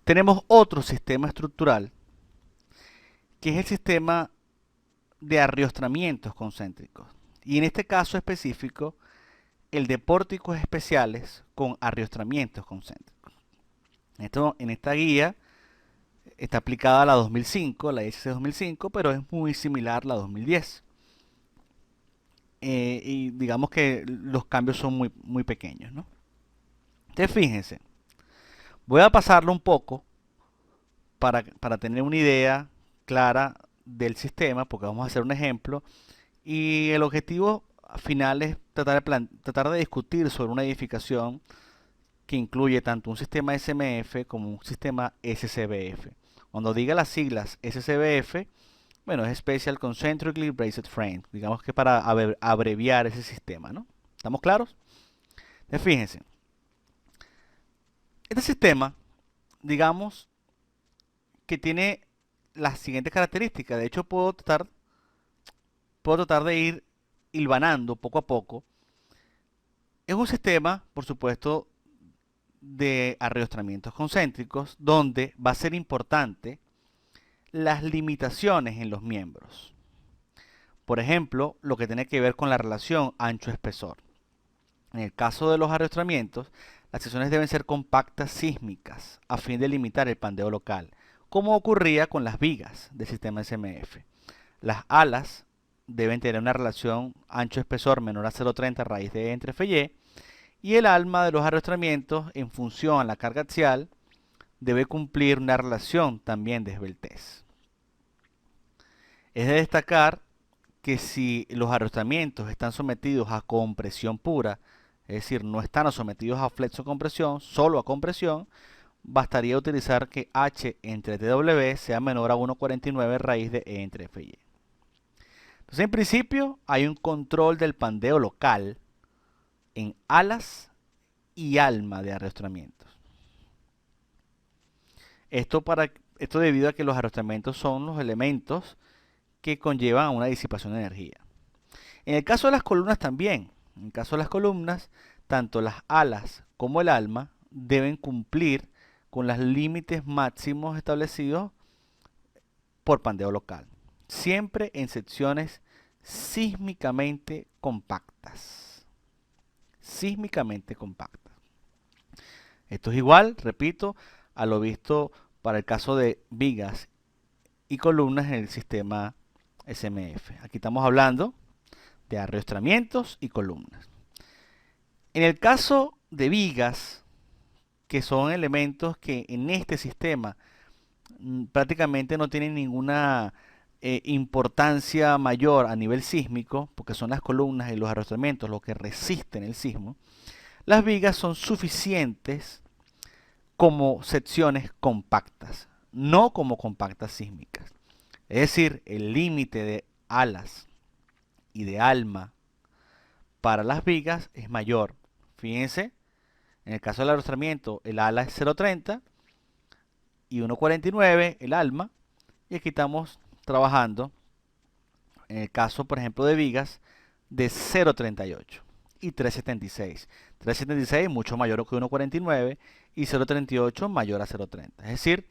Tenemos otro sistema estructural, que es el sistema de arriostramientos concéntricos. Y en este caso específico, el de pórticos especiales con arriostramientos concéntricos. En esta guía está aplicada la 2005, la ISC 2005, pero es muy similar a la 2010. Y digamos que los cambios son muy pequeños, ¿no? Entonces fíjense, voy a pasarlo un poco para tener una idea clara del sistema, porque vamos a hacer un ejemplo. Y el objetivo final es tratar de discutir sobre una edificación que incluye tanto un sistema SMF como un sistema SCBF. Cuando diga las siglas SCBF, bueno, es Special Concentrically Braced Frame, digamos que para abreviar ese sistema, ¿no? ¿Estamos claros? Entonces, fíjense, este sistema, digamos que tiene las siguientes características. De hecho, puedo tratar de ir hilvanando poco a poco. Es un sistema, por supuesto, de arriostramientos concéntricos, donde va a ser importante las limitaciones en los miembros. Por ejemplo, lo que tiene que ver con la relación ancho-espesor. En el caso de los arriostramientos, las secciones deben ser compactas sísmicas a fin de limitar el pandeo local, como ocurría con las vigas del sistema SMF. Las alas deben tener una relación ancho-espesor menor a 0,30 raíz de E entre F y el alma de los arrastramientos en función a la carga axial debe cumplir una relación también de esbeltez. Es de destacar que si los arrastramientos están sometidos a compresión pura, es decir, no están sometidos a flexo-compresión, solo a compresión, bastaría utilizar que H entre TW sea menor a 1,49 raíz de E entre FY. Entonces, en principio, hay un control del pandeo local en alas y alma de arrastramientos. Esto debido a que los arrastramientos son los elementos que conllevan a una disipación de energía. En el caso de las columnas también. En el caso de las columnas, tanto las alas como el alma deben cumplir con los límites máximos establecidos por pandeo local. Siempre en secciones sísmicamente compactas. Sísmicamente compactas. Esto es igual, repito, a lo visto para el caso de vigas y columnas en el sistema SMF. Aquí estamos hablando de arrastramientos y columnas. En el caso de vigas, que son elementos que en este sistema prácticamente no tienen ninguna importancia mayor a nivel sísmico, porque son las columnas y los arrastramientos los que resisten el sismo, las vigas son suficientes como secciones compactas, no como compactas sísmicas. Es decir, el límite de alas y de alma para las vigas es mayor. Fíjense, en el caso del arrastramiento, el ala es 0,30 y 1,49 el alma. Y aquí estamos trabajando, en el caso, por ejemplo, de vigas, de 0,38 y 3,76. 3,76 mucho mayor que 1,49 y 0,38 mayor a 0,30. Es decir,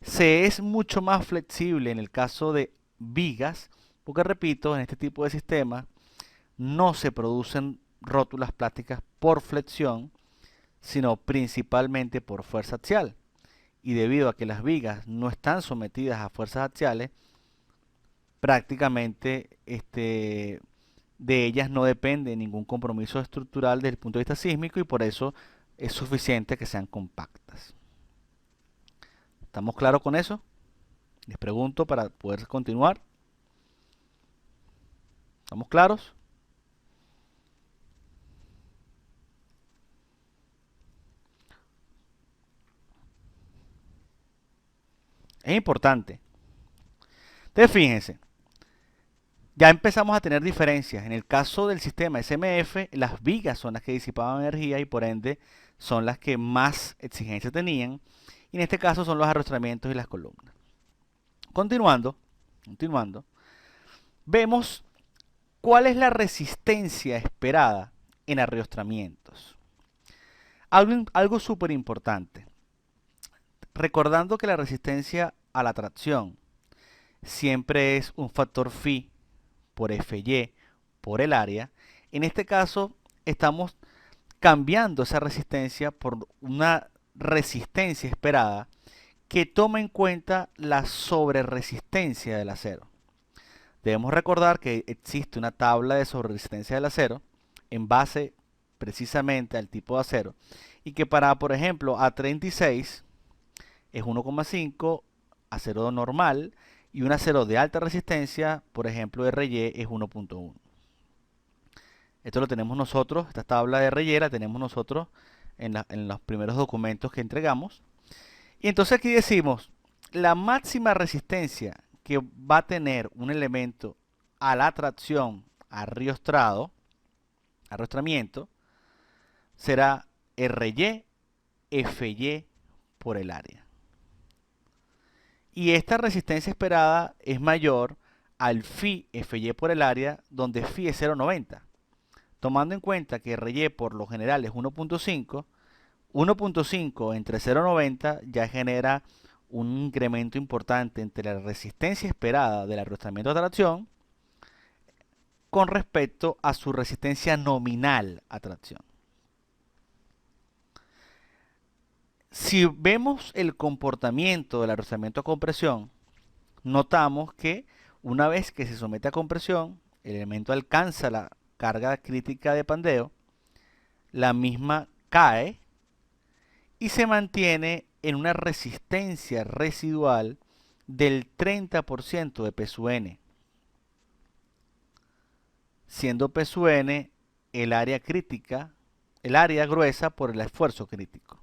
se es mucho más flexible en el caso de vigas, porque repito, en este tipo de sistemas no se producen rótulas plásticas por flexión, sino principalmente por fuerza axial. Y debido a que las vigas no están sometidas a fuerzas axiales, prácticamente de ellas no depende ningún compromiso estructural desde el punto de vista sísmico y por eso es suficiente que sean compactas. ¿Estamos claros con eso? Les pregunto para poder continuar. ¿Estamos claros? Es importante. Entonces, fíjense, ya empezamos a tener diferencias. En el caso del sistema SMF, las vigas son las que disipaban energía y por ende son las que más exigencia tenían. Y en este caso son los arrastramientos y las columnas. Continuando, vemos cuál es la resistencia esperada en arrastramientos. Algo súper importante. Recordando que la resistencia a la tracción siempre es un factor phi por Fy por el área, en este caso estamos cambiando esa resistencia por una resistencia esperada que toma en cuenta la sobreresistencia del acero. Debemos recordar que existe una tabla de sobreresistencia del acero en base precisamente al tipo de acero y que para, por ejemplo, A36 es 1,5, acero normal, y un acero de alta resistencia, por ejemplo, RY es 1,1. Esto lo tenemos nosotros, esta tabla de RY la tenemos nosotros en los primeros documentos que entregamos. Y entonces aquí decimos, la máxima resistencia que va a tener un elemento a la tracción arrostramiento, será RY Fy por el área. Y esta resistencia esperada es mayor al phi Fy por el área, donde phi es 0,90. Tomando en cuenta que RY por lo general es 1,5, 1,5 entre 0,90 ya genera un incremento importante entre la resistencia esperada del arrostramiento de tracción con respecto a su resistencia nominal a tracción. Si vemos el comportamiento del arrostramiento a compresión, notamos que una vez que se somete a compresión, el elemento alcanza la carga crítica de pandeo, la misma cae y se mantiene en una resistencia residual del 30% de P sub n, siendo P sub n el área crítica, el área gruesa por el esfuerzo crítico.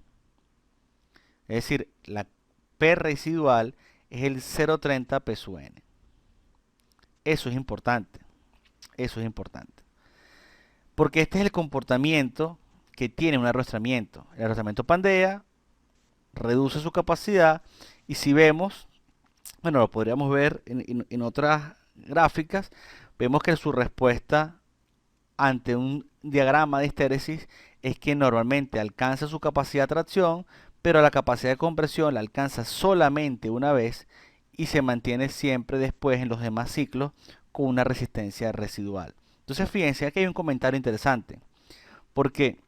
Es decir, la P residual es el 0,30 P sub n. Eso es importante. Eso es importante. Porque este es el comportamiento que tiene un arrostramiento. El arrostramiento pandea, reduce su capacidad y si vemos, bueno, lo podríamos ver en otras gráficas, vemos que su respuesta ante un diagrama de histéresis es que normalmente alcanza su capacidad de tracción, pero la capacidad de compresión la alcanza solamente una vez y se mantiene siempre después en los demás ciclos con una resistencia residual. Entonces fíjense, aquí hay un comentario interesante, porque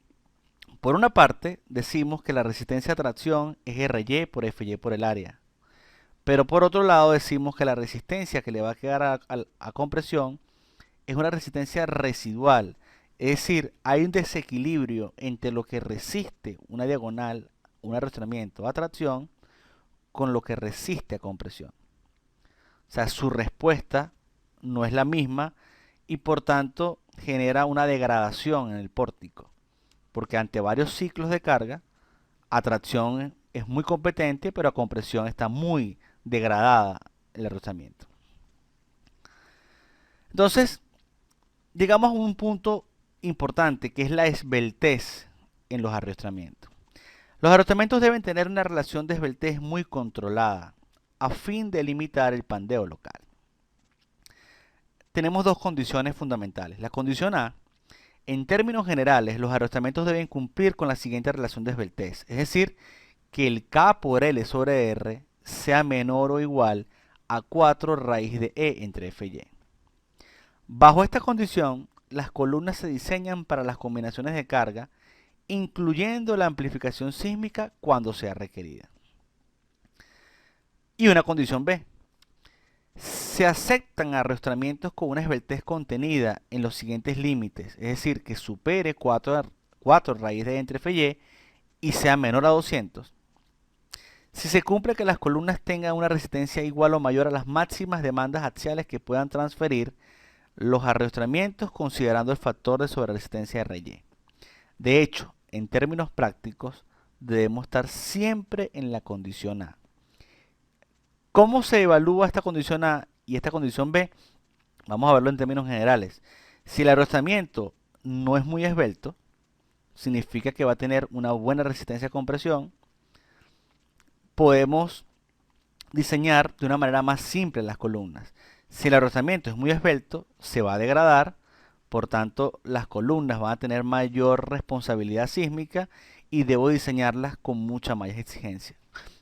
por una parte decimos que la resistencia a tracción es RY por Fy por el área, pero por otro lado decimos que la resistencia que le va a quedar a compresión es una resistencia residual, es decir, hay un desequilibrio entre lo que resiste una diagonal, un arrastramiento a tracción, con lo que resiste a compresión. O sea, su respuesta no es la misma y por tanto genera una degradación en el pórtico, porque ante varios ciclos de carga, a tracción es muy competente, pero a compresión está muy degradada el arrastramiento. Entonces, llegamos a un punto importante que es la esbeltez en los arrastramientos. Los arrastramientos deben tener una relación de esbeltez muy controlada a fin de limitar el pandeo local. Tenemos dos condiciones fundamentales. La condición A, en términos generales, los arrastramientos deben cumplir con la siguiente relación de esbeltez, es decir, que el K por L sobre R sea menor o igual a 4 raíz de E entre Fy. Bajo esta condición, las columnas se diseñan para las combinaciones de carga, incluyendo la amplificación sísmica cuando sea requerida. Y una condición B. Se aceptan arrastramientos con una esbeltez contenida en los siguientes límites, es decir, que supere 4 raíz de E entre Fy y sea menor a 200. Si se cumple que las columnas tengan una resistencia igual o mayor a las máximas demandas axiales que puedan transferir los arrastramientos considerando el factor de sobreresistencia RY. De hecho, en términos prácticos, debemos estar siempre en la condición A. ¿Cómo se evalúa esta condición A y esta condición B? Vamos a verlo en términos generales. Si el arrastramiento no es muy esbelto, significa que va a tener una buena resistencia a compresión. Podemos diseñar de una manera más simple las columnas. Si el arrastramiento es muy esbelto, se va a degradar, por tanto las columnas van a tener mayor responsabilidad sísmica y debo diseñarlas con mucha más exigencia.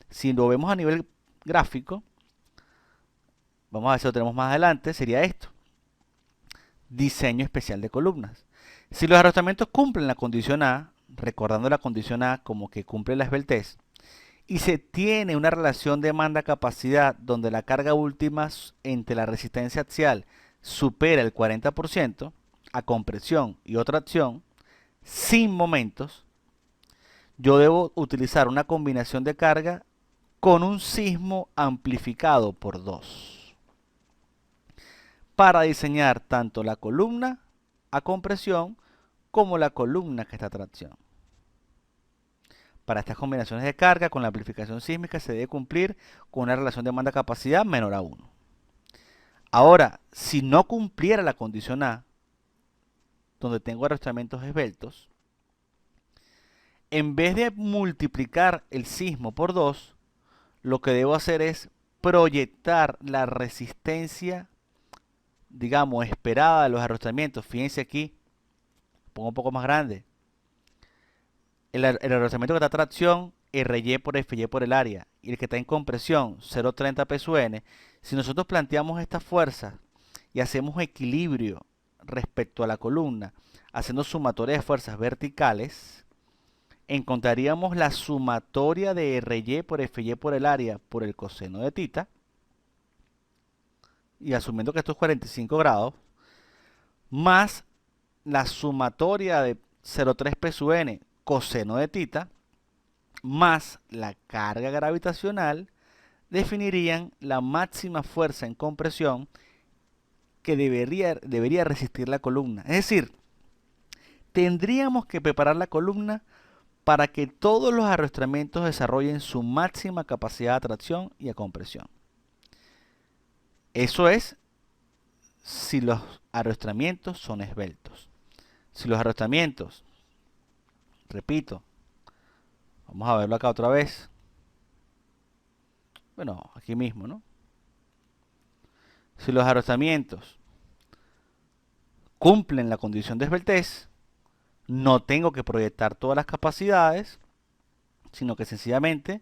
Si lo vemos a nivel gráfico, vamos a ver si lo tenemos más adelante, sería esto. Diseño especial de columnas. Si los arrastramientos cumplen la condición A, recordando la condición A como que cumple la esbeltez, y se tiene una relación demanda-capacidad donde la carga última entre la resistencia axial supera el 40% a compresión y otra acción, sin momentos, yo debo utilizar una combinación de carga con un sismo amplificado por 2 para diseñar tanto la columna a compresión como la columna que está a tracción. Para estas combinaciones de carga con la amplificación sísmica se debe cumplir con una relación demanda-capacidad menor a 1. Ahora, si no cumpliera la condición A, donde tengo arrastramientos esbeltos, en vez de multiplicar el sismo por 2, lo que debo hacer es proyectar la resistencia, digamos, esperada de los arrastramientos. Fíjense aquí, pongo un poco más grande. El arrastramiento que está a tracción, RY por FY por el área, y el que está en compresión, 0,30 PSUN. Si nosotros planteamos estas fuerzas y hacemos equilibrio respecto a la columna, haciendo sumatoria de fuerzas verticales, encontraríamos la sumatoria de RY por FY por el área por el coseno de tita, y asumiendo que esto es 45 grados, más la sumatoria de 0,3 PSUN coseno de tita, más la carga gravitacional, definirían la máxima fuerza en compresión que debería resistir la columna. Es decir, tendríamos que preparar la columna para que todos los arrastramientos desarrollen su máxima capacidad de tracción y de compresión. Eso es si los arrastramientos son esbeltos. Si los arrastramientos, repito, vamos a verlo acá otra vez. Bueno, aquí mismo, ¿no? Si los arrastramientos cumplen la condición de esbeltez, no tengo que proyectar todas las capacidades, sino que sencillamente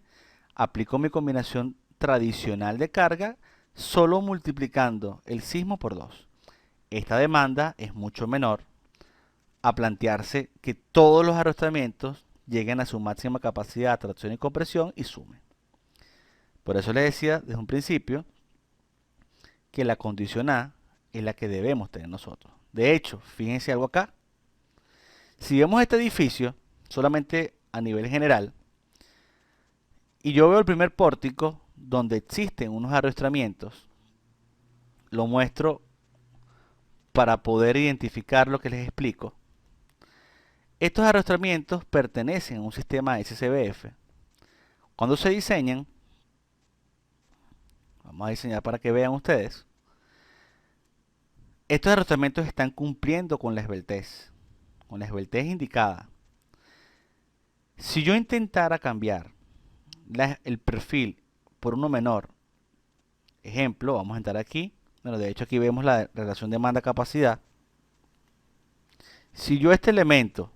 aplico mi combinación tradicional de carga, solo multiplicando el sismo por 2. Esta demanda es mucho menor a plantearse que todos los arrastramientos lleguen a su máxima capacidad de tracción y compresión y sumen. Por eso les decía desde un principio que la condición A es la que debemos tener nosotros. De hecho, fíjense algo acá. Si vemos este edificio solamente a nivel general, y yo veo el primer pórtico donde existen unos arrastramientos, lo muestro para poder identificar lo que les explico. Estos arrastramientos pertenecen a un sistema SCBF. Cuando se diseñan, vamos a diseñar para que vean ustedes, estos arrastramientos están cumpliendo con la esbeltez indicada. Si yo intentara cambiar el perfil por uno menor, ejemplo, vamos a entrar aquí, bueno, de hecho aquí vemos la relación demanda-capacidad. Si yo este elemento,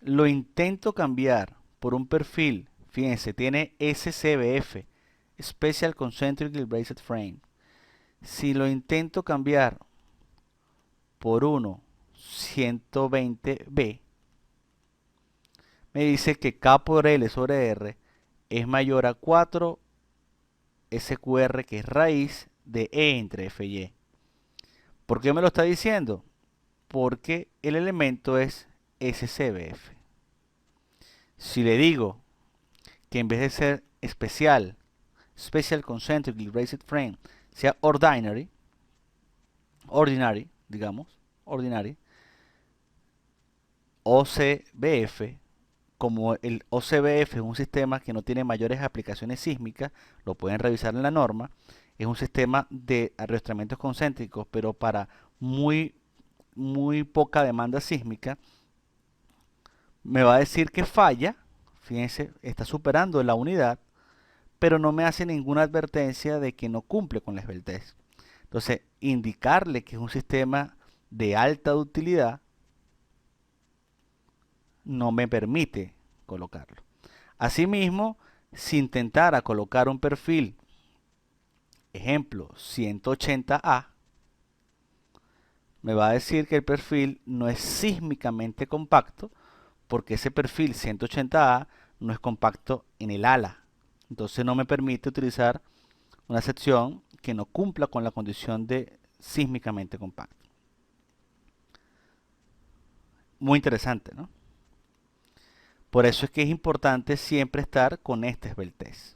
lo intento cambiar por un perfil, fíjense, tiene SCBF, Special Concentrically Braced Frame. Si lo intento cambiar por uno 120B, me dice que K por L sobre R es mayor a 4 SQR, que es raíz de E entre FY. ¿Por qué me lo está diciendo? Porque el elemento es SCBF. Si le digo que en vez de ser especial, Special Concentrically Braced Frame, sea ordinary, digamos, OCBF, como el OCBF es un sistema que no tiene mayores aplicaciones sísmicas, lo pueden revisar en la norma, es un sistema de arrastramientos concéntricos, pero para muy poca demanda sísmica, me va a decir que falla, fíjense, está superando la unidad, pero no me hace ninguna advertencia de que no cumple con la esbeltez. Entonces, indicarle que es un sistema de alta utilidad no me permite colocarlo. Asimismo, si intentara colocar un perfil, ejemplo, 180A, me va a decir que el perfil no es sísmicamente compacto porque ese perfil 180A no es compacto en el ala. Entonces no me permite utilizar una sección que no cumpla con la condición de sísmicamente compacto. Muy interesante, ¿no? Por eso es que es importante siempre estar con este esbeltez.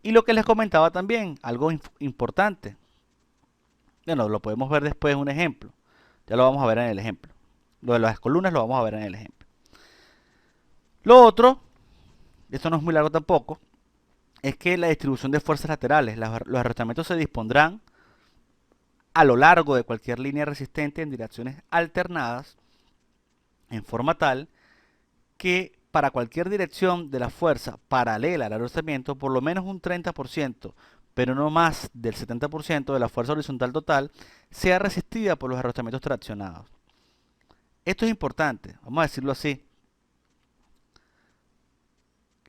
Y lo que les comentaba también, algo importante. Bueno, lo podemos ver después en un ejemplo. Ya lo vamos a ver en el ejemplo. Lo de las columnas lo vamos a ver en el ejemplo. Lo otro, esto no es muy largo tampoco, es que la distribución de fuerzas laterales, los arrastramientos se dispondrán a lo largo de cualquier línea resistente en direcciones alternadas, en forma tal que para cualquier dirección de la fuerza paralela al arrastramiento, por lo menos un 30%, pero no más del 70% de la fuerza horizontal total, sea resistida por los arrastramientos traccionados. Esto es importante, vamos a decirlo así.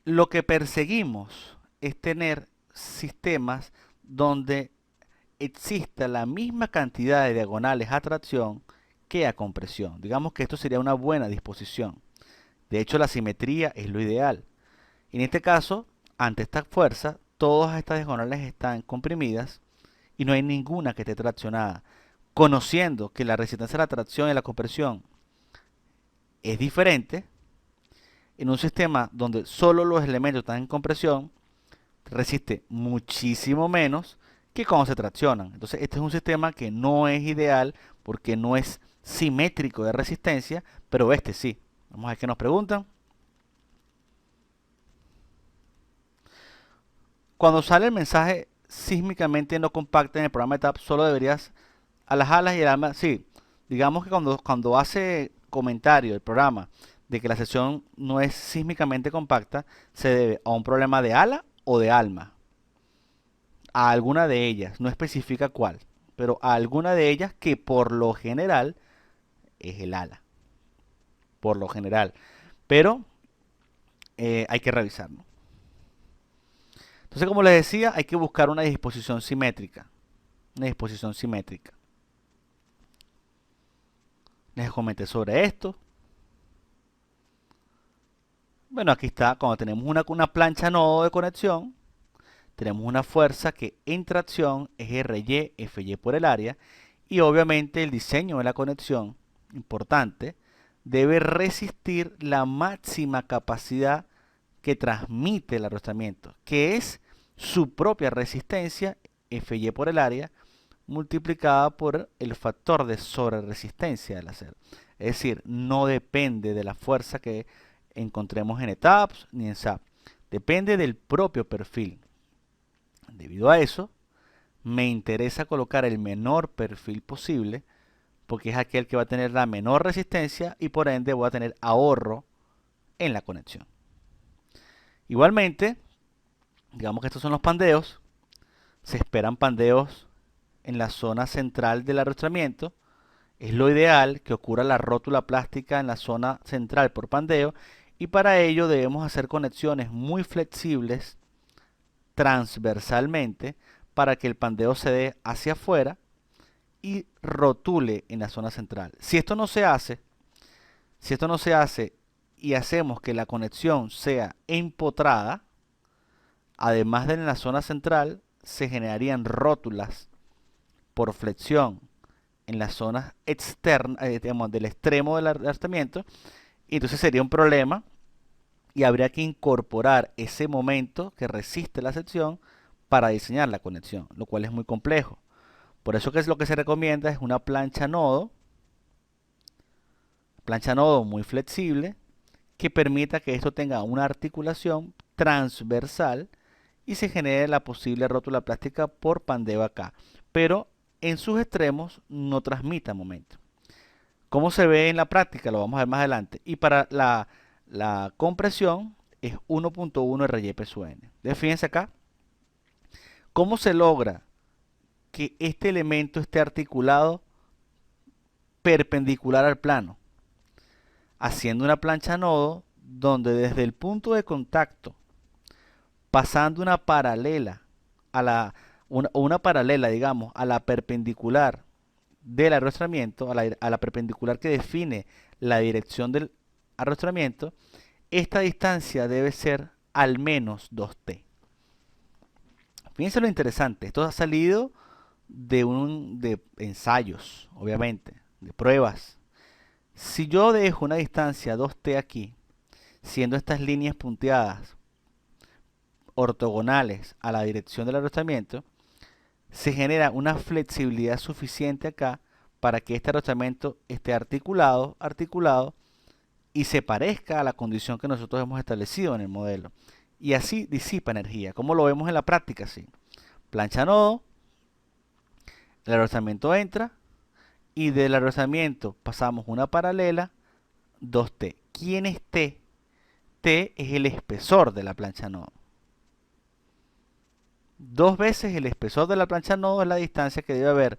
Lo que perseguimos es tener sistemas donde exista la misma cantidad de diagonales a tracción que a compresión. Digamos que esto sería una buena disposición. De hecho, la simetría es lo ideal. En este caso, ante esta fuerza, todas estas diagonales están comprimidas y no hay ninguna que esté traccionada. Conociendo que la resistencia a la tracción y la compresión es diferente, en un sistema donde solo los elementos están en compresión, resiste muchísimo menos que cuando se traccionan. Entonces, este es un sistema que no es ideal porque no es simétrico de resistencia, pero este sí. Vamos a ver qué nos preguntan. Cuando sale el mensaje sísmicamente no compacta en el programa de TAP, solo deberías a las alas y el alma. Sí, digamos que cuando hace comentario el programa de que la sección no es sísmicamente compacta, se debe a un problema de ala o de alma. A alguna de ellas, no especifica cuál, pero a alguna de ellas que por lo general es el ala. Por lo general. Pero hay que revisarlo. Entonces, como les decía, hay que buscar una disposición simétrica. Una disposición simétrica. Les comenté sobre esto. Bueno, aquí está, cuando tenemos una plancha nodo de conexión, tenemos una fuerza que en tracción es RY, FY por el área, y obviamente el diseño de la conexión, importante, debe resistir la máxima capacidad que transmite el arrastramiento, que es su propia resistencia, FY por el área, multiplicada por el factor de sobreresistencia del acero. Es decir, no depende de la fuerza que encontremos en ETAPS ni en SAP. Depende del propio perfil. Debido a eso, me interesa colocar el menor perfil posible porque es aquel que va a tener la menor resistencia y por ende voy a tener ahorro en la conexión. Igualmente, digamos que estos son los pandeos. Se esperan pandeos en la zona central del arrastramiento. Es lo ideal que ocurra la rótula plástica en la zona central por pandeo y para ello debemos hacer conexiones muy flexibles transversalmente para que el pandeo se dé hacia afuera y rotule en la zona central. Si esto no se hace, y hacemos que la conexión sea empotrada, además de en la zona central, se generarían rótulas por flexión en las zonas externas, digamos, del extremo del arrastramiento, y entonces sería un problema y habría que incorporar ese momento que resiste la sección para diseñar la conexión, lo cual es muy complejo. Por eso que es lo que se recomienda es una plancha nodo muy flexible que permita que esto tenga una articulación transversal y se genere la posible rótula plástica por pandeo acá, pero en sus extremos no transmita momento. ¿Cómo se ve en la práctica? Lo vamos a ver más adelante. Y para la compresión es 1.1 RY/UN. Fíjense acá. ¿Cómo se logra que este elemento esté articulado perpendicular al plano? Haciendo una plancha nodo donde desde el punto de contacto, pasando una paralela a una paralela, digamos, a la perpendicular del arrastramiento, a la perpendicular que define la dirección del arrastramiento, esta distancia debe ser al menos 2t. Fíjense lo interesante, esto ha salido de ensayos, obviamente, de pruebas. Si yo dejo una distancia 2t aquí, siendo estas líneas punteadas ortogonales a la dirección del arrastramiento, se genera una flexibilidad suficiente acá para que este arrastramiento esté articulado y se parezca a la condición que nosotros hemos establecido en el modelo. Y así disipa energía, como lo vemos en la práctica, sí. Plancha nodo, el arrastramiento entra y del arrastramiento pasamos una paralela 2t. ¿Quién es t? T es el espesor de la plancha nodo. Dos veces el espesor de la plancha nodo es la distancia que debe haber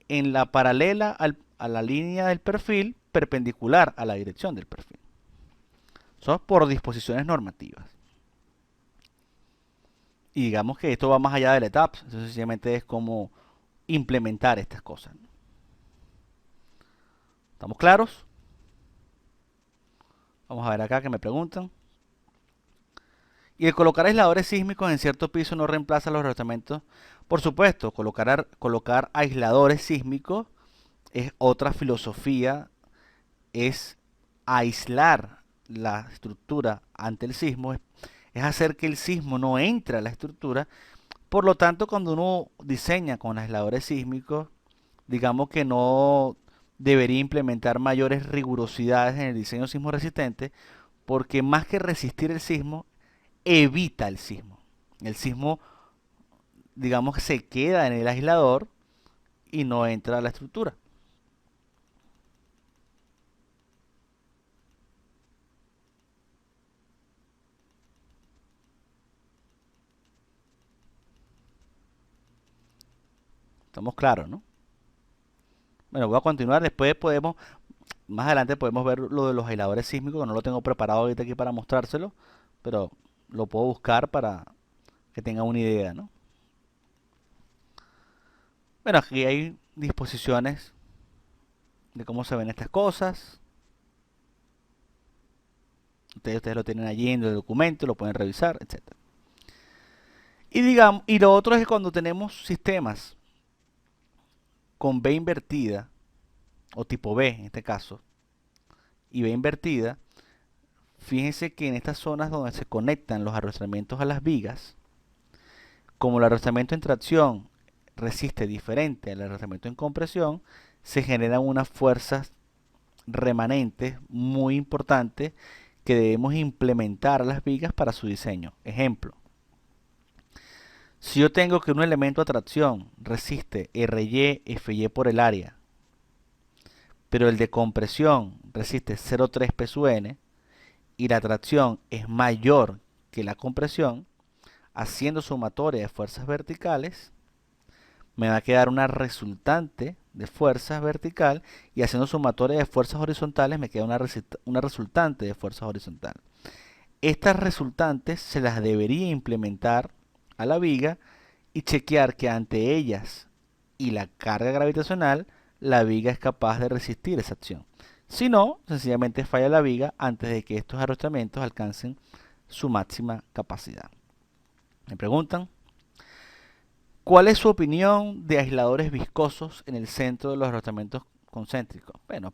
en la paralela a la línea del perfil perpendicular a la dirección del perfil. Eso por disposiciones normativas. Y digamos que esto va más allá de la etapa. Eso sencillamente es como implementar estas cosas. ¿Estamos claros? Vamos a ver acá que me preguntan. Y el colocar aisladores sísmicos en cierto piso no reemplaza los arrastramientos. Por supuesto, colocar aisladores sísmicos es otra filosofía, es aislar la estructura ante el sismo, es hacer que el sismo no entre a la estructura. Por lo tanto, cuando uno diseña con aisladores sísmicos, digamos que no debería implementar mayores rigurosidades en el diseño sismo resistente, porque más que resistir el sismo, evita el sismo. El sismo, digamos que se queda en el aislador y no entra a la estructura. Estamos claros, ¿no? Bueno, voy a continuar. Después más adelante podemos ver lo de los aisladores sísmicos, que no lo tengo preparado ahorita aquí para mostrárselo, pero lo puedo buscar para que tengan una idea, ¿no? Bueno, aquí hay disposiciones de cómo se ven estas cosas. Ustedes lo tienen allí en el documento, lo pueden revisar, etcétera. Y lo otro es que cuando tenemos sistemas con B invertida, o tipo B en este caso, y B invertida, fíjense que en estas zonas donde se conectan los arrastramientos a las vigas, como el arrastramiento en tracción resiste diferente al arrastramiento en compresión, se generan unas fuerzas remanentes muy importantes que debemos implementar a las vigas para su diseño. Ejemplo, si yo tengo que un elemento a tracción resiste RY, FY por el área, pero el de compresión resiste 0,3 P sub N y la tracción es mayor que la compresión, haciendo sumatoria de fuerzas verticales, me va a quedar una resultante de fuerzas vertical y haciendo sumatoria de fuerzas horizontales me queda una resultante de fuerzas horizontales. Estas resultantes se las debería implementar a la viga y chequear que ante ellas y la carga gravitacional la viga es capaz de resistir esa acción. Si no, sencillamente falla la viga antes de que estos arrastramientos alcancen su máxima capacidad. Me preguntan, ¿cuál es su opinión de aisladores viscosos en el centro de los arrastramientos concéntricos? Bueno,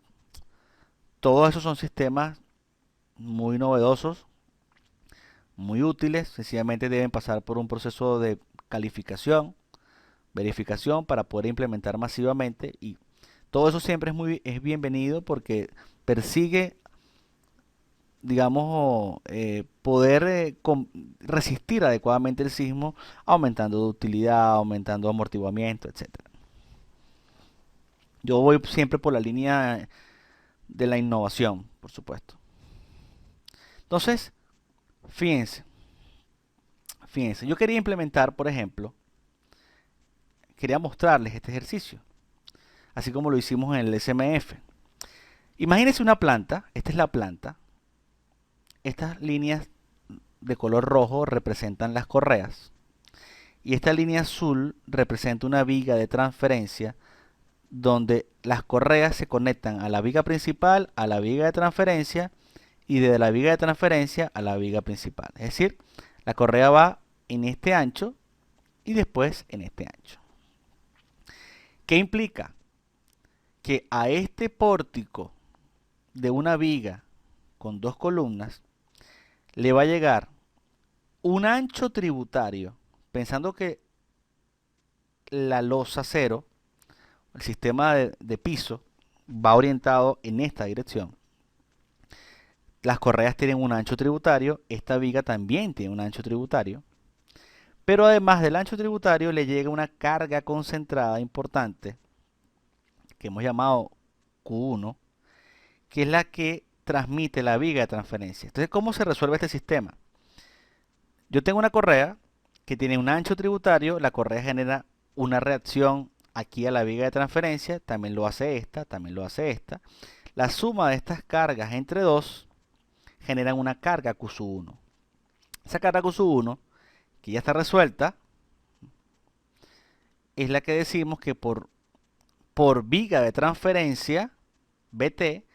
todos esos son sistemas muy novedosos, muy útiles, sencillamente deben pasar por un proceso de calificación, verificación para poder implementar masivamente, y todo eso siempre es bienvenido porque persigue, digamos, poder resistir adecuadamente el sismo, aumentando ductilidad, aumentando amortiguamiento, etcétera. Yo voy siempre por la línea de la innovación, por supuesto. Entonces, fíjense, fíjense, yo quería implementar, por ejemplo, quería mostrarles este ejercicio, así como lo hicimos en el SMF. Imagínense una planta, esta es la planta, estas líneas de color rojo representan las correas y esta línea azul representa una viga de transferencia donde las correas se conectan a la viga principal, a la viga de transferencia y de la viga de transferencia a la viga principal. Es decir, la correa va en este ancho y después en este ancho. ¿Qué implica? Que a este pórtico de una viga con dos columnas le va a llegar un ancho tributario, pensando que la losa cero, el sistema de piso, va orientado en esta dirección. Las correas tienen un ancho tributario, esta viga también tiene un ancho tributario, pero además del ancho tributario le llega una carga concentrada importante, que hemos llamado Q1, que es la que transmite la viga de transferencia. Entonces, ¿cómo se resuelve este sistema? Yo tengo una correa que tiene un ancho tributario, la correa genera una reacción aquí a la viga de transferencia, también lo hace esta, también lo hace esta. La suma de estas cargas entre dos generan una carga Q1. Esa carga Q1, que ya está resuelta, es la que decimos que por viga de transferencia, BT,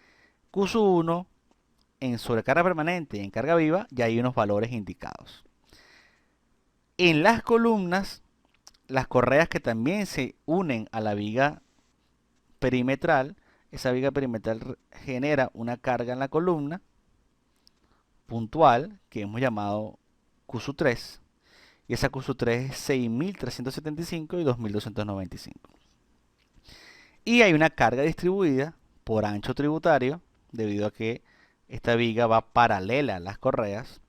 Q1 en sobrecarga permanente y en carga viva, ya hay unos valores indicados. En las columnas, las correas que también se unen a la viga perimetral, esa viga perimetral genera una carga en la columna puntual que hemos llamado Q3 y esa Q3 es 6.375 y 2.295. Y hay una carga distribuida por ancho tributario debido a que esta viga va paralela a las correas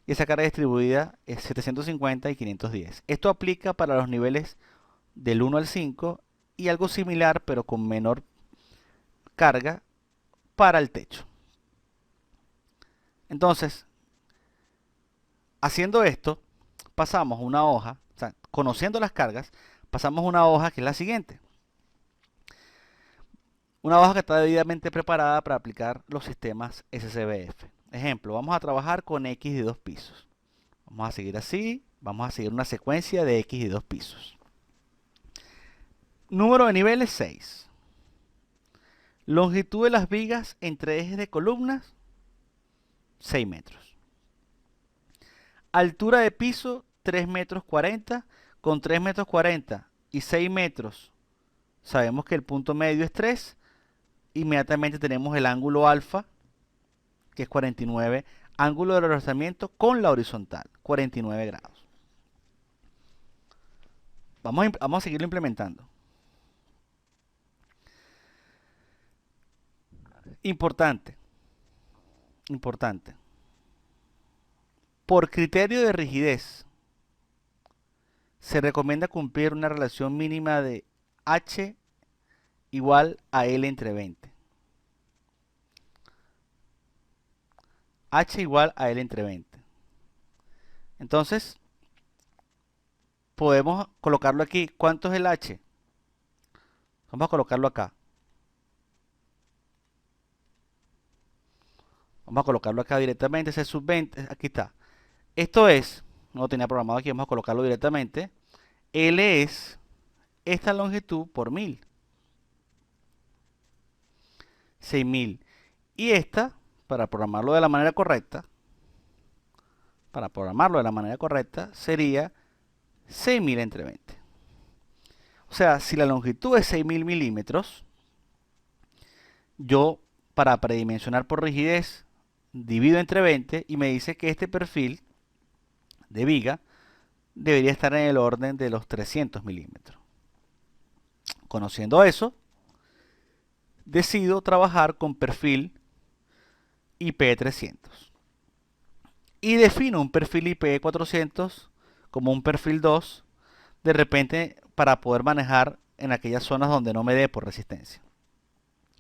y esa carga distribuida es 750 y 510. Esto aplica para los niveles del 1 al 5 y algo similar pero con menor carga para el techo. Entonces, haciendo esto, pasamos una hoja, o sea, conociendo las cargas, pasamos una hoja que es la siguiente. Una hoja que está debidamente preparada para aplicar los sistemas SCBF. Ejemplo, vamos a trabajar con X de 2 pisos. Vamos a seguir así, vamos a seguir una secuencia de X de 2 pisos. Número de niveles 6. Longitud de las vigas entre ejes de columnas, 6 metros. Altura de piso, 3 metros 40. Con 3 metros 40 y 6 metros, sabemos que el punto medio es 3. Inmediatamente tenemos el ángulo alfa, que es 49, ángulo de rozamiento con la horizontal, 49 grados. Vamos a seguirlo implementando. Importante, importante. Por criterio de rigidez, se recomienda cumplir una relación mínima de H igual a L entre 20. H igual a L entre 20. Entonces, podemos colocarlo aquí. ¿Cuánto es el H? Vamos a colocarlo acá. Vamos a colocarlo acá directamente. C sub 20. Aquí está. Esto es, no lo tenía programado aquí, vamos a colocarlo directamente. L es esta longitud por 1000. 6000. Y esta, para programarlo de la manera correcta, sería 6000 entre 20. O sea, si la longitud es 6000 milímetros, yo para predimensionar por rigidez divido entre 20 y me dice que este perfil de viga debería estar en el orden de los 300 milímetros. Conociendo eso, decido trabajar con perfil IP300 y defino un perfil IP400 como un perfil 2 de repente para poder manejar en aquellas zonas donde no me dé por resistencia.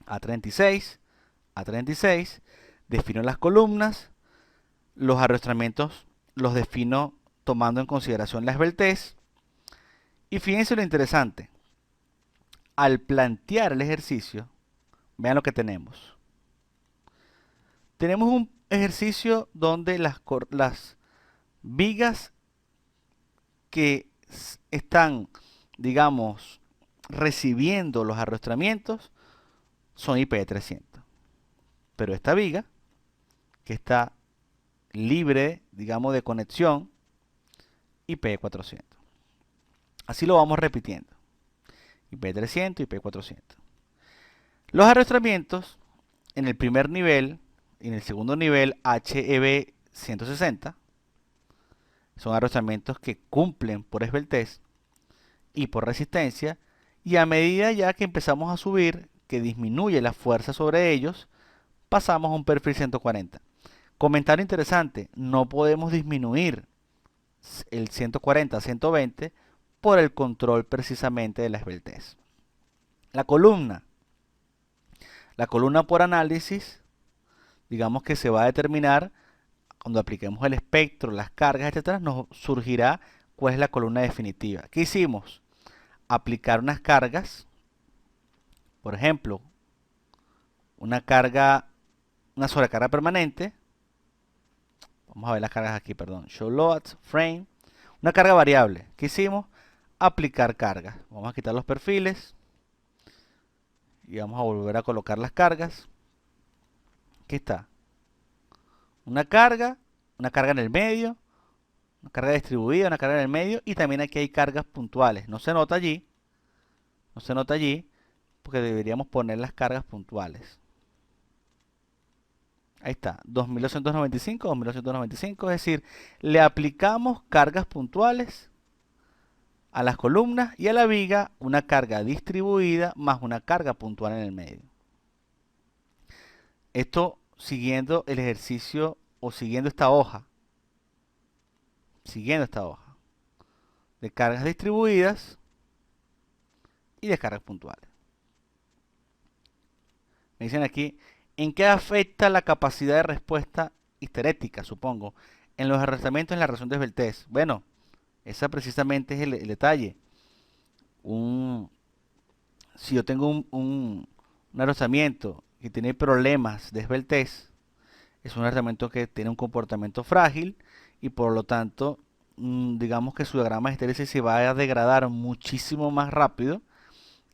A36, A36, defino las columnas, los arrastramientos los defino tomando en consideración la esbeltez. Y fíjense lo interesante, al plantear el ejercicio, vean lo que tenemos. Tenemos ejercicio donde las vigas que están, digamos, recibiendo los arrastramientos son IP300. Pero esta viga, que está libre, digamos, de conexión, IP400. Así lo vamos repitiendo. IP300, IP400. Los arrastramientos en el primer nivel y en el segundo nivel HEV 160 son arrastramientos que cumplen por esbeltez y por resistencia, y a medida ya que empezamos a subir, que disminuye la fuerza sobre ellos, pasamos a un perfil 140. Comentario interesante, no podemos disminuir el 140 a 120 por el control precisamente de la esbeltez. La columna. La columna por análisis, digamos que se va a determinar cuando apliquemos el espectro, las cargas, etcétera, nos surgirá cuál es la columna definitiva. ¿Qué hicimos? Aplicar unas cargas, por ejemplo, una sobrecarga permanente. Vamos a ver las cargas aquí, perdón. Show loads, frame. Una carga variable. ¿Qué hicimos? Aplicar cargas. Vamos a quitar los perfiles y vamos a volver a colocar las cargas. Aquí está. Una carga en el medio, una carga distribuida, una carga en el medio, y también aquí hay cargas puntuales. No se nota allí, porque deberíamos poner las cargas puntuales. Ahí está, 2295, 2295, es decir, le aplicamos cargas puntuales a las columnas y a la viga, una carga distribuida más una carga puntual en el medio. Esto siguiendo el ejercicio o siguiendo esta hoja de cargas distribuidas y de cargas puntuales. Me dicen aquí, ¿en qué afecta la capacidad de respuesta histerética, supongo, en los arrastramientos en la reacción de Sveltez? Bueno, esa precisamente es el detalle. Si yo tengo un arrastramiento que tiene problemas de esbeltez, es un arrastramiento que tiene un comportamiento frágil y por lo tanto, digamos que su diagrama de histéresis se va a degradar muchísimo más rápido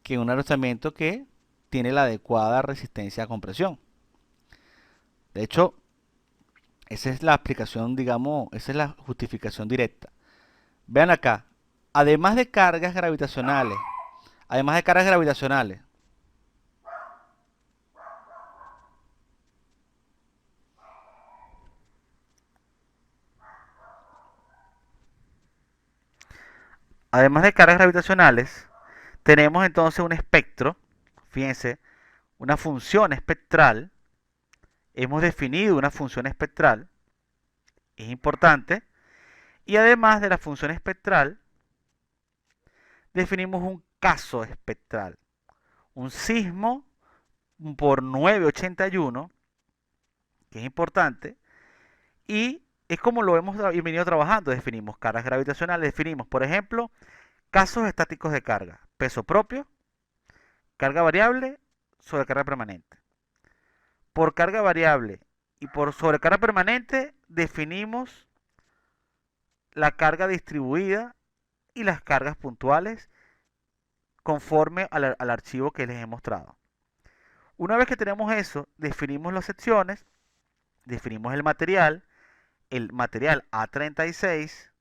que un arrastramiento que tiene la adecuada resistencia a compresión. De hecho, esa es la aplicación, digamos, esa es la justificación directa. Vean acá, además de cargas gravitacionales, además de cargas gravitacionales, además de cargas gravitacionales, tenemos entonces un espectro, fíjense, una función espectral. Hemos definido una función espectral, es importante, y además de la función espectral, definimos un caso espectral, un sismo por 981, que es importante, y es como lo hemos venido trabajando. Definimos cargas gravitacionales, definimos, por ejemplo, casos estáticos de carga, peso propio, carga variable, sobrecarga permanente. Por carga variable y por sobrecarga permanente definimos la carga distribuida y las cargas puntuales conforme al archivo que les he mostrado. Una vez que tenemos eso, definimos las secciones, definimos el material. El material A36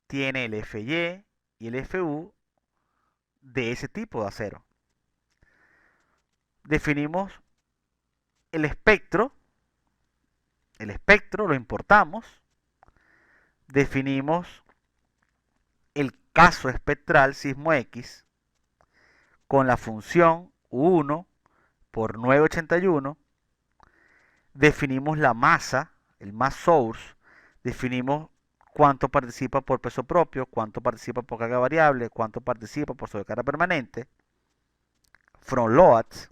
tiene el FY y el FU de ese tipo de acero. Definimos el espectro lo importamos, definimos el caso espectral sismo X con la función U1 por 981, definimos la masa, el mass source, definimos cuánto participa por peso propio, cuánto participa por carga variable, cuánto participa por sobrecarga permanente, from loads.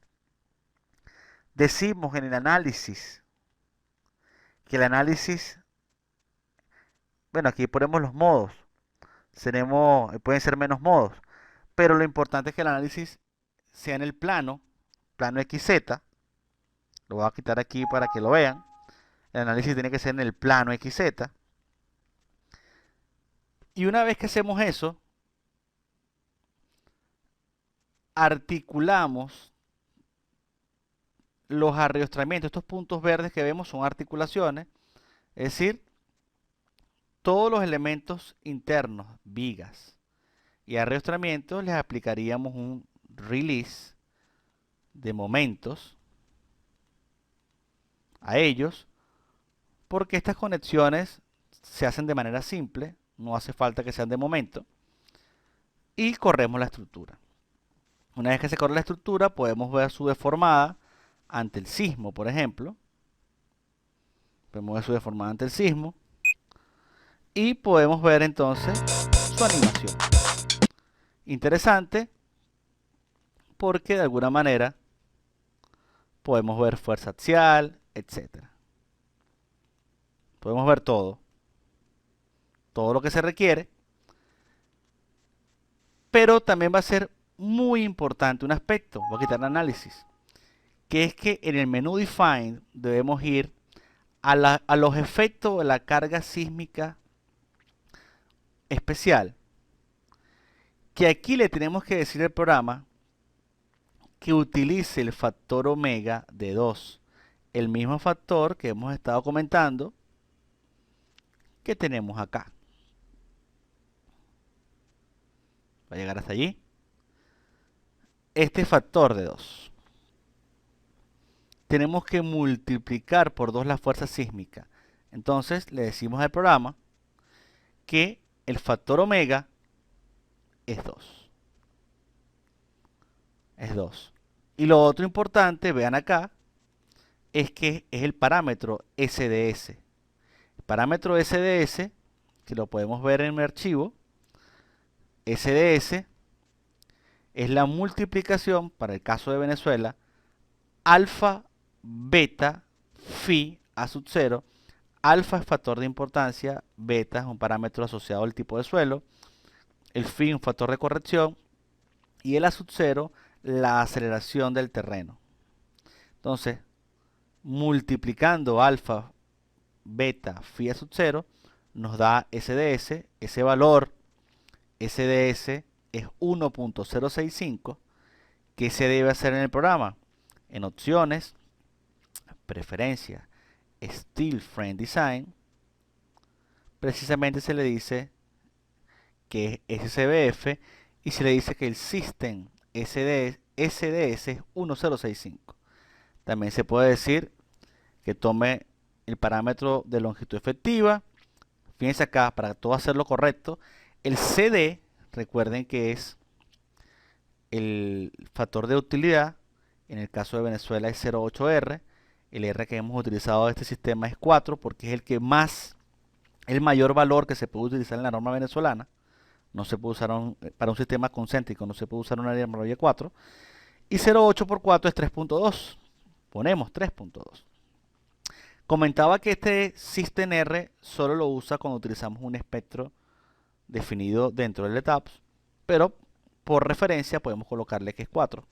Decimos en el análisis que el análisis, bueno, aquí ponemos los modos, pueden ser menos modos, pero lo importante es que el análisis sea en el plano XZ, lo voy a quitar aquí para que lo vean. El análisis tiene que ser en el plano XZ. Y una vez que hacemos eso, articulamos los arriostramientos. Estos puntos verdes que vemos son articulaciones, es decir, todos los elementos internos, vigas y arriostramientos, les aplicaríamos un release de momentos a ellos, porque estas conexiones se hacen de manera simple, no hace falta que sean de momento, y corremos la estructura. Una vez que se corre la estructura, podemos ver su deformada ante el sismo, por ejemplo. Podemos ver su deformada ante el sismo. Y podemos ver entonces su animación. Interesante, porque de alguna manera podemos ver fuerza axial, etc. Podemos ver todo lo que se requiere, pero también va a ser muy importante un aspecto, voy a quitar el análisis, que es que en el menú Define debemos ir a los efectos de la carga sísmica especial, que aquí le tenemos que decir al programa que utilice el factor omega de 2, el mismo factor que hemos estado comentando que tenemos acá. Va a llegar hasta allí. Este factor de 2. Tenemos que multiplicar por 2 la fuerza sísmica. Entonces le decimos al programa que el factor omega es 2. Es 2. Y lo otro importante, vean acá, es que es el parámetro SDS. El parámetro SDS, que lo podemos ver en mi archivo, SDS es la multiplicación, para el caso de Venezuela, alfa, beta, phi a sub 0. Alfa es factor de importancia, beta es un parámetro asociado al tipo de suelo, el phi un factor de corrección y el a sub 0 la aceleración del terreno. Entonces, multiplicando alfa, beta, phi a sub 0 nos da SDS. Ese valor SDS es 1.065. ¿Qué se debe hacer en el programa? En opciones, preferencias, Steel Frame Design, precisamente se le dice que es SCBF y se le dice que el System SDS es 1065. También se puede decir que tome el parámetro de longitud efectiva. Fíjense acá, para todo hacerlo correcto, el CD, recuerden que es el factor de utilidad. En el caso de Venezuela es 0.8R. El R que hemos utilizado de este sistema es 4 porque es el mayor valor que se puede utilizar en la norma venezolana. No se puede usar para un sistema concéntrico, no se puede usar una armadillo 4. Y 0.8 por 4 es 3.2. Ponemos 3.2. Comentaba que este System R solo lo usa cuando utilizamos un espectro definido dentro del ETAPS, pero por referencia podemos colocarle que es 4.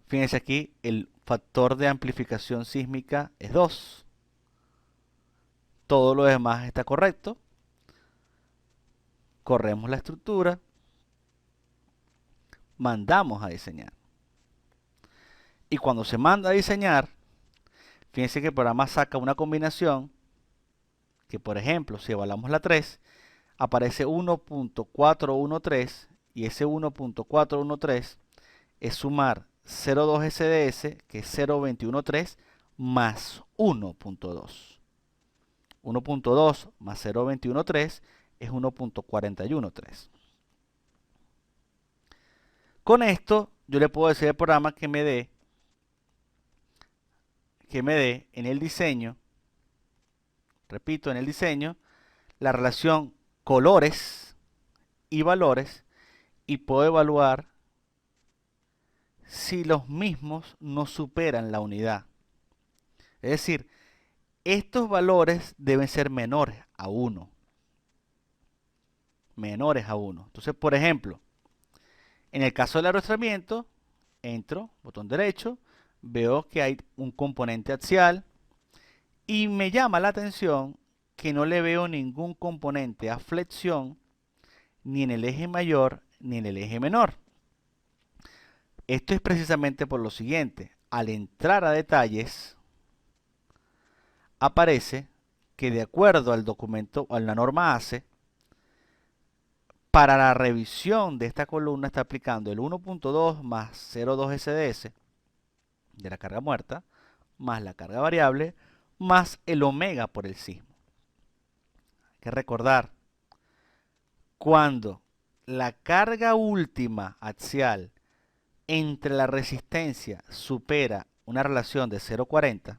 Fíjense aquí, el factor de amplificación sísmica es 2. Todo lo demás está correcto. Corremos la estructura. Mandamos a diseñar. Y cuando se manda a diseñar, fíjense que el programa saca una combinación que, por ejemplo, si evaluamos la 3, aparece 1.413 y ese 1.413 es sumar 0.2 SDS, que es 0.213, más 1.2. 1.2 más 0.213 es 1.413. Con esto, yo le puedo decir al programa que me dé en el diseño, repito, en el diseño, la relación colores y valores y puedo evaluar si los mismos no superan la unidad. Es decir, estos valores deben ser menores a 1. Menores a 1. Entonces, por ejemplo, en el caso del arrastramiento, entro, botón derecho, veo que hay un componente axial Y me llama la atención que no le veo ningún componente a flexión ni en el eje mayor ni en el eje menor. Esto es precisamente por lo siguiente. Al entrar a detalles, aparece que de acuerdo al documento o a la norma ACE, para la revisión de esta columna está aplicando el 1.2 más 0.2 SDS de la carga muerta, más la carga variable, más el omega por el sismo. Hay que recordar, cuando la carga última axial entre la resistencia supera una relación de 0.40,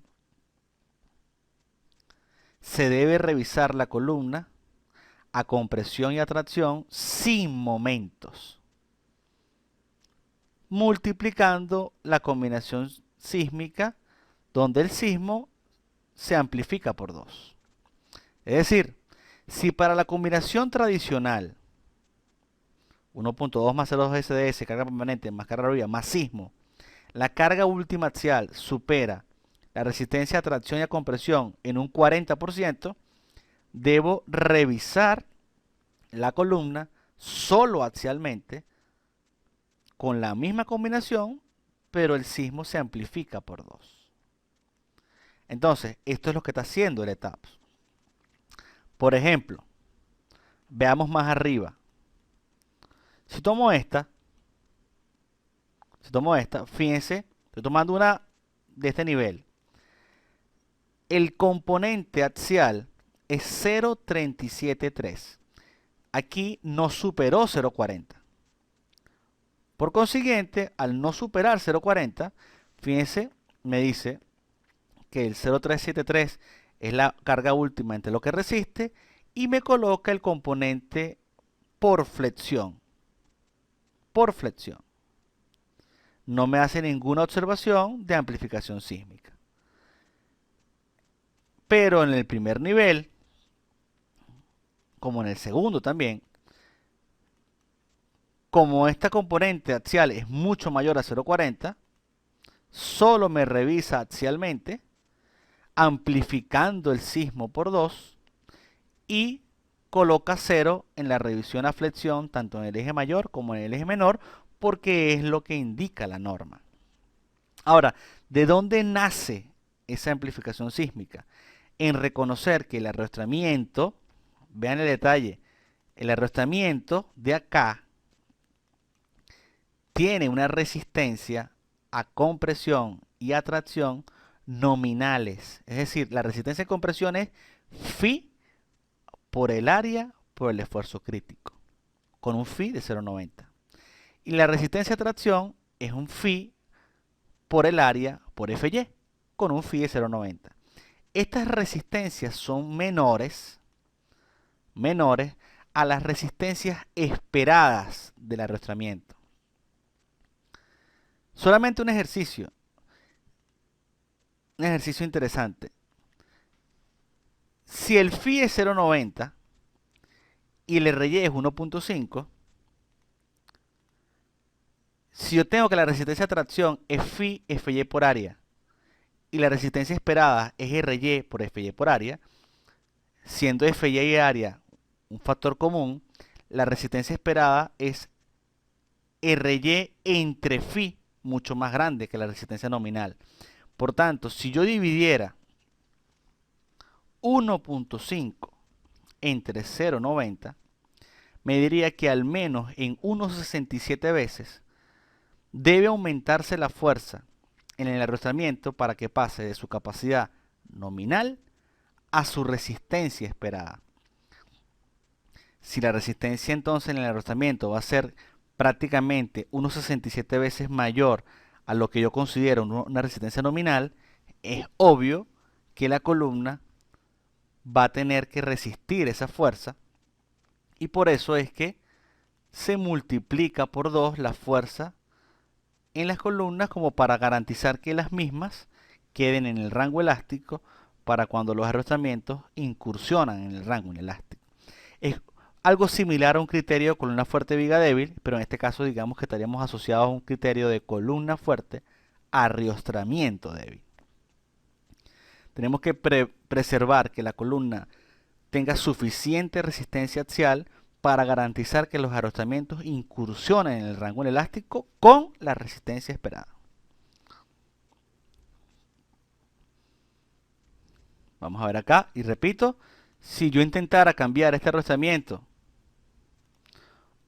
se debe revisar la columna a compresión y a tracción sin momentos, multiplicando la combinación sísmica donde el sismo se amplifica por 2. Es decir, si para la combinación tradicional 1.2 más 0.2 SDS, carga permanente más carga variable más sismo, la carga última axial supera la resistencia a tracción y a compresión en un 40%, debo revisar la columna solo axialmente con la misma combinación, pero el sismo se amplifica por 2. Entonces, esto es lo que está haciendo el ETAPS. Por ejemplo, veamos más arriba. Si tomo esta, fíjense, estoy tomando una de este nivel. El componente axial es 0.373. Aquí no superó 0.40. Por consiguiente, al no superar 0.40, fíjense, me dice que el 0.373 es la carga última entre lo que resiste y me coloca el componente por flexión. Por flexión. No me hace ninguna observación de amplificación sísmica. Pero en el primer nivel, como en el segundo también, como esta componente axial es mucho mayor a 0.40, solo me revisa axialmente, amplificando el sismo por 2 y coloca 0 en la revisión a flexión, tanto en el eje mayor como en el eje menor, porque es lo que indica la norma. Ahora, ¿de dónde nace esa amplificación sísmica? En reconocer que el arrastramiento, vean el detalle, el arrastramiento de acá tiene una resistencia a compresión y a tracción nominales. Es decir, la resistencia de compresión es phi por el área por el esfuerzo crítico, con un phi de 0.90. Y la resistencia a tracción es un phi por el área por Fy, con un phi de 0.90. Estas resistencias son menores a las resistencias esperadas del arrastramiento. Solamente un ejercicio interesante. Si el phi es 0.90 y el RY es 1.5, si yo tengo que la resistencia a tracción es phi Fy por área y la resistencia esperada es RY por Fy por área, siendo Fy y área un factor común, la resistencia esperada es RY entre phi, mucho más grande que la resistencia nominal. Por tanto, si yo dividiera 1.5 entre 0.90, me diría que al menos en 1.67 veces debe aumentarse la fuerza en el arrastramiento para que pase de su capacidad nominal a su resistencia esperada. Si la resistencia entonces en el arrastramiento va a ser prácticamente 1.67 veces mayor a lo que yo considero una resistencia nominal, es obvio que la columna va a tener que resistir esa fuerza y por eso es que se multiplica por 2 la fuerza en las columnas como para garantizar que las mismas queden en el rango elástico para cuando los arrastramientos incursionan en el rango inelástico. Es algo similar a un criterio de columna fuerte viga débil, pero en este caso digamos que estaríamos asociados a un criterio de columna fuerte arriostramiento débil. Tenemos que preservar que la columna tenga suficiente resistencia axial para garantizar que los arrostramientos incursionen en el rango elástico con la resistencia esperada. Vamos a ver acá y repito, si yo intentara cambiar este arrostramiento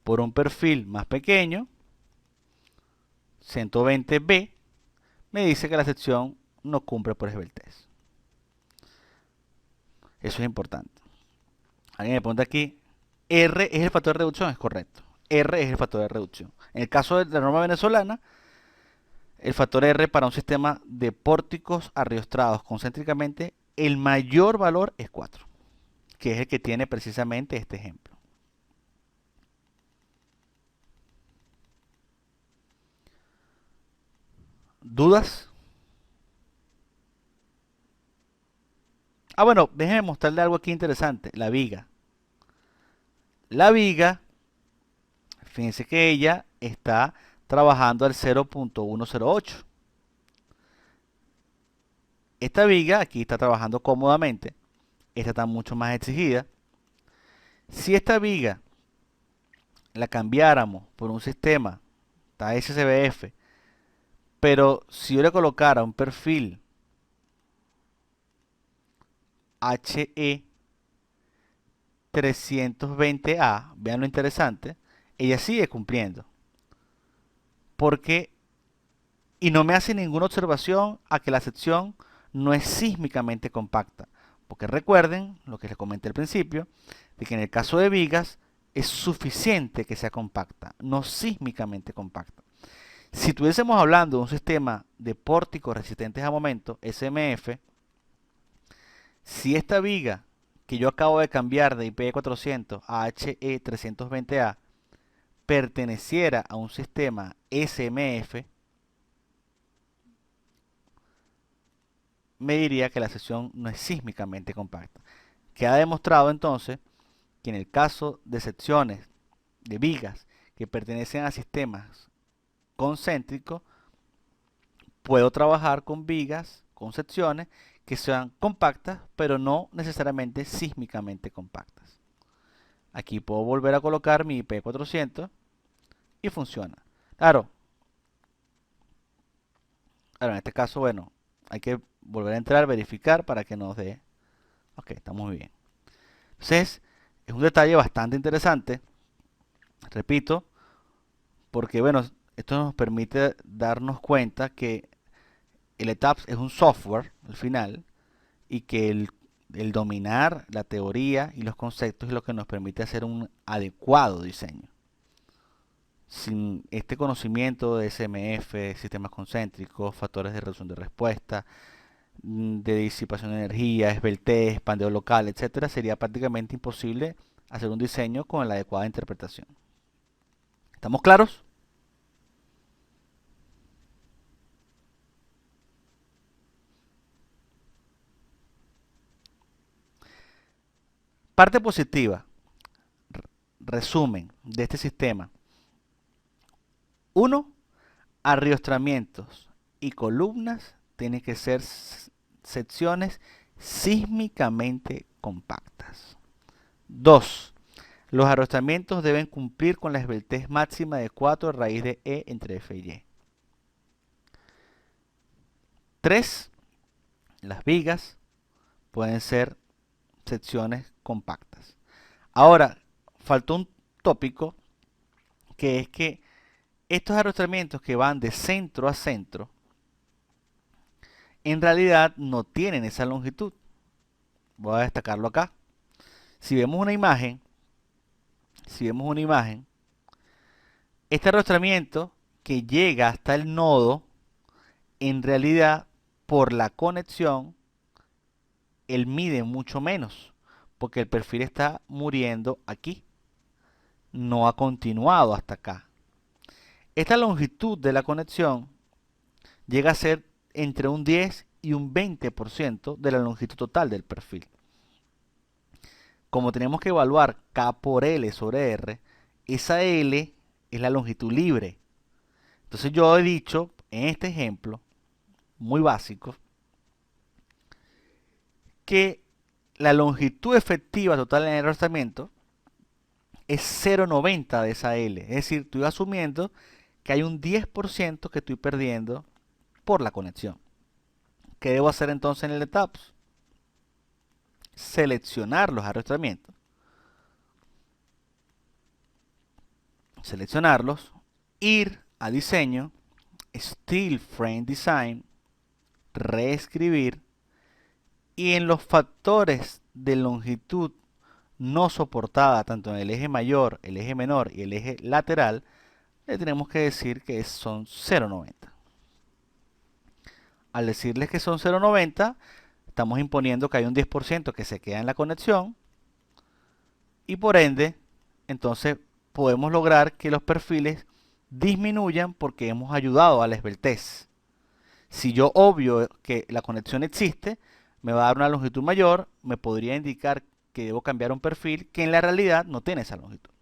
por un perfil más pequeño, 120B, me dice que la sección no cumple por esbeltez. Eso es importante. Alguien me pregunta aquí, R es el factor de reducción, es correcto. R es el factor de reducción. En el caso de la norma venezolana, el factor R para un sistema de pórticos arriostrados concéntricamente, el mayor valor es 4, que es el que tiene precisamente este ejemplo. ¿Dudas? Bueno, déjenme mostrarle algo aquí interesante, la viga. La viga, fíjense que ella está trabajando al 0.108. Esta viga aquí está trabajando cómodamente. Esta está mucho más exigida. Si esta viga la cambiáramos por un sistema, está SCBF, pero si yo le colocara un perfil HE 320A, vean lo interesante, ella sigue cumpliendo. Porque, y no me hace ninguna observación a que la sección no es sísmicamente compacta. Porque recuerden lo que les comenté al principio, de que en el caso de vigas es suficiente que sea compacta, no sísmicamente compacta. Si estuviésemos hablando de un sistema de pórticos resistentes a momento, SMF, si esta viga que yo acabo de cambiar de IPE 400 a HE 320A perteneciera a un sistema SMF, me diría que la sección no es sísmicamente compacta. Queda demostrado entonces que en el caso de secciones de vigas que pertenecen a sistemas concéntricos, puedo trabajar con vigas, con secciones que sean compactas, pero no necesariamente sísmicamente compactas. Aquí puedo volver a colocar mi IP400 y funciona. Claro, en este caso, bueno, hay que volver a entrar, verificar para que nos dé. Ok, estamos muy bien. Entonces, es un detalle bastante interesante, repito, porque bueno, esto nos permite darnos cuenta que el ETAPS es un software al final y que el dominar la teoría y los conceptos es lo que nos permite hacer un adecuado diseño. Sin este conocimiento de SMF, sistemas concéntricos, factores de reducción de respuesta, de disipación de energía, esbeltez, pandeo local, etcétera, sería prácticamente imposible hacer un diseño con la adecuada interpretación. ¿Estamos claros? Parte positiva, resumen de este sistema. 1. Arriostramientos y columnas tienen que ser secciones sísmicamente compactas. 2. Los arrostramientos deben cumplir con la esbeltez máxima de 4 raíz de E entre F y Y. 3. Las vigas pueden ser secciones compactas. Ahora, faltó un tópico que es que estos arrostramientos que van de centro a centro en realidad no tienen esa longitud. Voy a destacarlo acá. Si vemos una imagen, este arrostramiento que llega hasta el nodo, en realidad por la conexión, él mide mucho menos, porque el perfil está muriendo aquí, no ha continuado hasta acá. Esta longitud de la conexión llega a ser entre un 10 y un 20% de la longitud total del perfil. Como tenemos que evaluar K por L sobre R, esa L es la longitud libre. Entonces yo he dicho, en este ejemplo, muy básico, que la longitud efectiva total en el arrastramiento es 0,90 de esa L. Es decir, estoy asumiendo que hay un 10% que estoy perdiendo por la conexión. ¿Qué debo hacer entonces en el ETAPS? Seleccionar los arrastramientos. Seleccionarlos, ir a diseño, Steel Frame Design, reescribir y en los factores de longitud no soportada tanto en el eje mayor, el eje menor y el eje lateral, le tenemos que decir que son 0,90. Al decirles que son 0,90, estamos imponiendo que hay un 10% que se queda en la conexión y por ende, entonces podemos lograr que los perfiles disminuyan porque hemos ayudado a la esbeltez. Si yo obvio que la conexión existe, me va a dar una longitud mayor, me podría indicar que debo cambiar un perfil que en la realidad no tiene esa longitud.